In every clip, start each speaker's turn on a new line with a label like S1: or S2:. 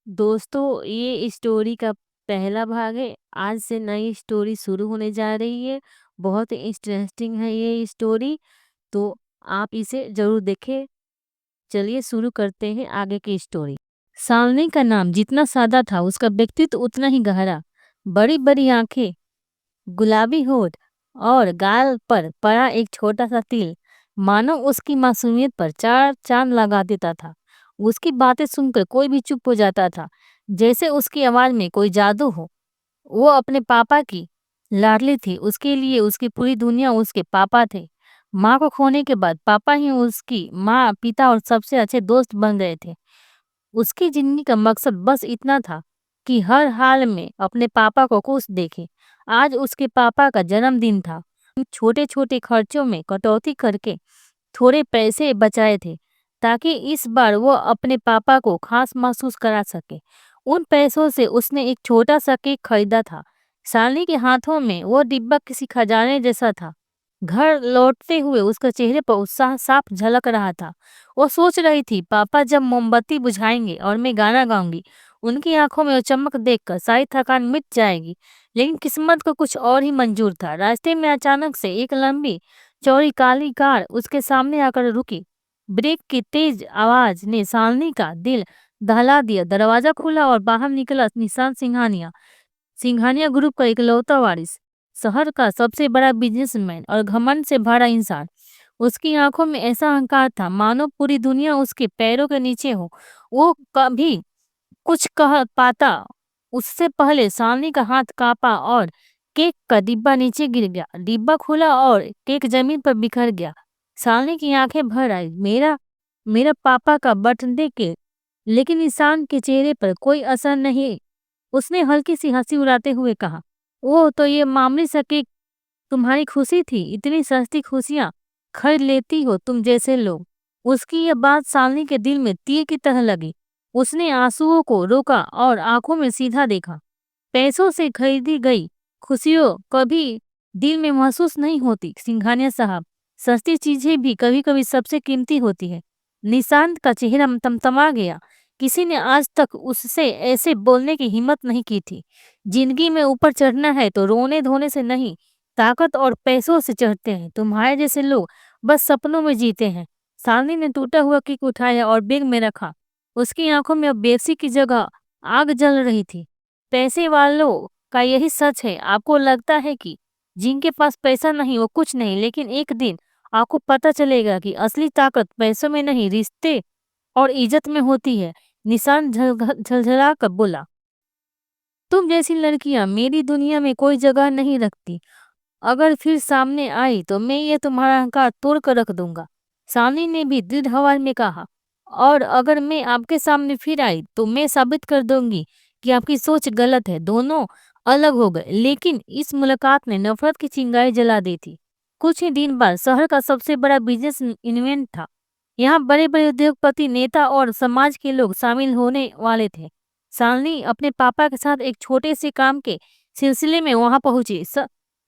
S1: दोस्तों, ये स्टोरी का पहला भाग है। आज से नई स्टोरी शुरू होने जा रही है। बहुत इंटरेस्टिंग है ये स्टोरी, तो आप इसे ज़रूर देखें। चलिए शुरू करते हैं आगे की स्टोरी। सालनी का नाम जितना सादा था, उसका व्यक्तित्व उतना ही गहरा। बड़ी-बड़ी आंखें, गुलाबी होठ और गाल पर पड़ा एक छोटा सा तिल मानो उसकी मासूमियत पर चार चांद लगा देता था। उसकी बातें सुनकर कोई भी चुप हो जाता था, जैसे उसकी आवाज में कोई जादू हो। वो अपने पापा की लाडली थी। उसके लिए उसकी पूरी दुनिया उसके पापा थे। माँ को खोने के बाद पापा ही उसकी माँ, पिता और सबसे अच्छे दोस्त बन गए थे। उसकी जिंदगी का मकसद बस इतना था कि हर हाल में अपने पापा को खुश देखे। आज उसके पापा का जन्मदिन था। छोटे छोटे खर्चों में कटौती करके थोड़े पैसे बचाए थे, ताकि इस बार वो अपने पापा को खास महसूस करा सके। उन पैसों से उसने एक छोटा सा केक खरीदा था। साली के हाथों में वो डिब्बा किसी खजाने जैसा था। घर लौटते हुए उसके चेहरे पर उत्साह साफ झलक रहा था। वो सोच रही थी, पापा जब मोमबत्ती बुझाएंगे और मैं गाना गाऊंगी, उनकी आंखों में वो चमक देखकर सारी थकान मिट जाएगी। लेकिन किस्मत को कुछ और ही मंजूर था। रास्ते में अचानक से एक लंबी चौड़ी काली कार उसके सामने आकर रुकी। ब्रेक की तेज आवाज ने सालनी का दिल दहला दिया। दरवाजा खुला और बाहर निकला निशांत सिंघानिया। सिंघानिया ग्रुप का इकलौता वारिस, शहर का सबसे बड़ा बिजनेसमैन और घमंड से भरा इंसान। उसकी आंखों में ऐसा अहंकार था मानो पूरी दुनिया उसके पैरों के नीचे हो। वो कभी कुछ कह पाता उससे पहले सालनी का हाथ कांपा और केक का डिब्बा नीचे गिर गया। डिब्बा खुला और केक जमीन पर बिखर गया। सालनी की आंखें भर आई। मेरा मेरा पापा का बर्थडे केक। लेकिन इंसान के चेहरे पर कोई असर नहीं। उसने हल्की सी हंसी उड़ाते हुए कहा, ओह, तो ये मामूली सा केक तुम्हारी खुशी थी? इतनी सस्ती खुशियां खरीद लेती हो तुम जैसे लोग। उसकी यह बात सालनी के दिल में तीर की तरह लगी। उसने आंसुओं को रोका और आंखों में सीधा देखा। पैसों से खरीदी गई खुशियों कभी दिल में महसूस नहीं होती सिंघानिया साहब। सस्ती चीजें भी कभी कभी सबसे कीमती होती है। निशांत का चेहरा तमतमा गया। किसी ने आज तक उससे ऐसे बोलने की हिम्मत नहीं की थी। जिंदगी में ऊपर चढ़ना है तो रोने धोने से नहीं, ताकत और पैसों से चढ़ते हैं। तुम्हारे जैसे लोग बस सपनों में जीते हैं। सालनी ने टूटा हुआ केक उठाया और बैग में रखा। उसकी आंखों में अब बेबसी की जगह आग जल रही थी। पैसे वालों का यही सच है। आपको लगता है कि जिनके पास पैसा नहीं वो कुछ नहीं, लेकिन एक दिन आपको पता चलेगा कि असली ताकत पैसों में नहीं, रिश्ते और इज्जत में होती है। निशान झलझला कर बोला, तुम जैसी लड़कियां मेरी दुनिया में कोई जगह नहीं रखती। अगर फिर सामने आई तो मैं ये तुम्हारा अहंकार तोड़ कर रख दूंगा। सामने ने भी दृढ़ आवाज में कहा, और अगर मैं आपके सामने फिर आई तो मैं साबित कर दूंगी कि आपकी सोच गलत है। दोनों अलग हो गए, लेकिन इस मुलाकात ने नफरत की चिंगारी जला दी थी। कुछ ही दिन बाद शहर का सबसे बड़ा बिजनेस इवेंट था। यहाँ बड़े बड़े उद्योगपति, नेता और समाज के लोग शामिल होने वाले थे। सालनी अपने पापा के साथ एक छोटे से काम के सिलसिले में वहां पहुंची।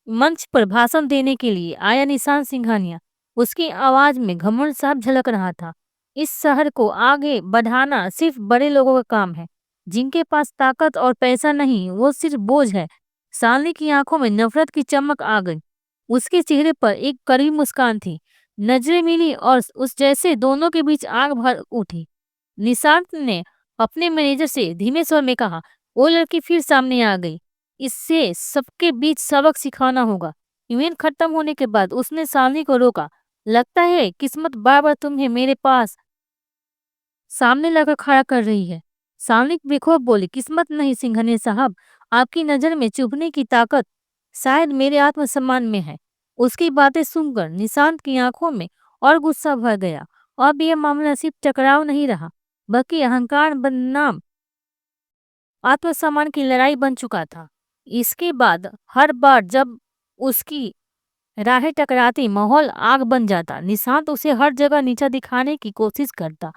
S1: मंच पर भाषण देने के लिए आया निशांत सिंघानिया। उसकी आवाज में घमंड साफ झलक रहा था। इस शहर को आगे बढ़ाना सिर्फ बड़े लोगों का काम है। जिनके पास ताकत और पैसा नहीं, वो सिर्फ बोझ है। सालनी की आंखों में नफरत की चमक आ गई। उसके चेहरे पर एक कड़वी मुस्कान थी। नजरें मिली और उस जैसे दोनों के बीच आग भर उठी। निशांत ने अपने मैनेजर से धीमे स्वर में कहा, वो लड़की फिर सामने आ गई। इससे सबके बीच सबक सिखाना होगा। इवेंट खत्म होने के बाद उसने सालनी को रोका। लगता है किस्मत बार बार तुम्हें मेरे पास सामने लाकर खड़ा कर रही है। सालनी बेखौफ बोली, किस्मत नहीं सिंघानिया साहब, आपकी नजर में चुभने की ताकत शायद मेरे आत्मसम्मान में है। उसकी बातें सुनकर निशांत की आंखों में और गुस्सा भर गया। अब यह मामला सिर्फ टकराव नहीं रहा, बल्कि अहंकार बनाम आत्मसम्मान की लड़ाई बन चुका था। इसके बाद हर बार जब उसकी राहें टकराती, माहौल आग बन जाता। निशांत उसे हर जगह नीचा दिखाने की कोशिश करता,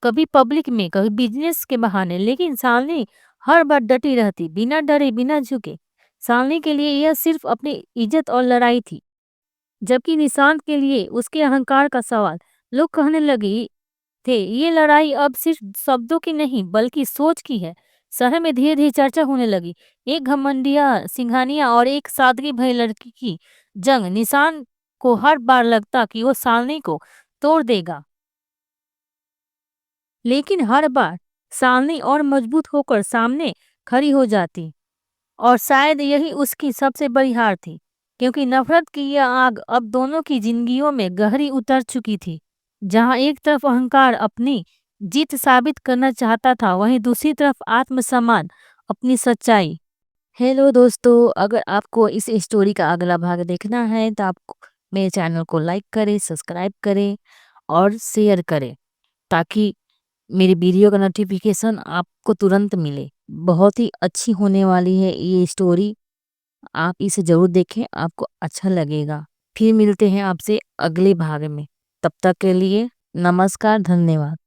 S1: कभी पब्लिक में, कभी बिजनेस के बहाने। लेकिन सालनी हर बार डटी रहती, बिना डरे, बिना झुके। सालनी के लिए यह सिर्फ अपनी इज्जत और लड़ाई थी, जबकि निशांत के लिए उसके अहंकार का सवाल। लोग कहने लगे थे। ये लड़ाई अब सिर्फ शब्दों की नहीं बल्कि सोच की है। शहर में धीरे-धीरे चर्चा होने लगी। एक घमंडिया सिंघानिया और एक सादगी भरी लड़की की जंग। निशान को हर बार लगता कि वो सालनी को तोड़ देगा, लेकिन हर बार सालनी और मजबूत होकर सामने खड़ी हो जाती। और शायद यही उसकी सबसे बड़ी हार थी, क्योंकि नफरत की यह आग अब दोनों की जिंदगियों में गहरी उतर चुकी थी। जहां एक तरफ अहंकार अपनी जीत साबित करना चाहता था, वहीं दूसरी तरफ आत्मसम्मान, अपनी सच्चाई। हेलो दोस्तों, अगर आपको इस स्टोरी का अगला भाग देखना है तो आप मेरे चैनल को लाइक करें, सब्सक्राइब करें और शेयर करें, ताकि मेरी वीडियो का नोटिफिकेशन आपको तुरंत मिले। बहुत ही अच्छी होने वाली है ये स्टोरी। आप इसे ज़रूर देखें, आपको अच्छा लगेगा। फिर मिलते हैं आपसे अगले भाग में। तब तक के लिए नमस्कार, धन्यवाद।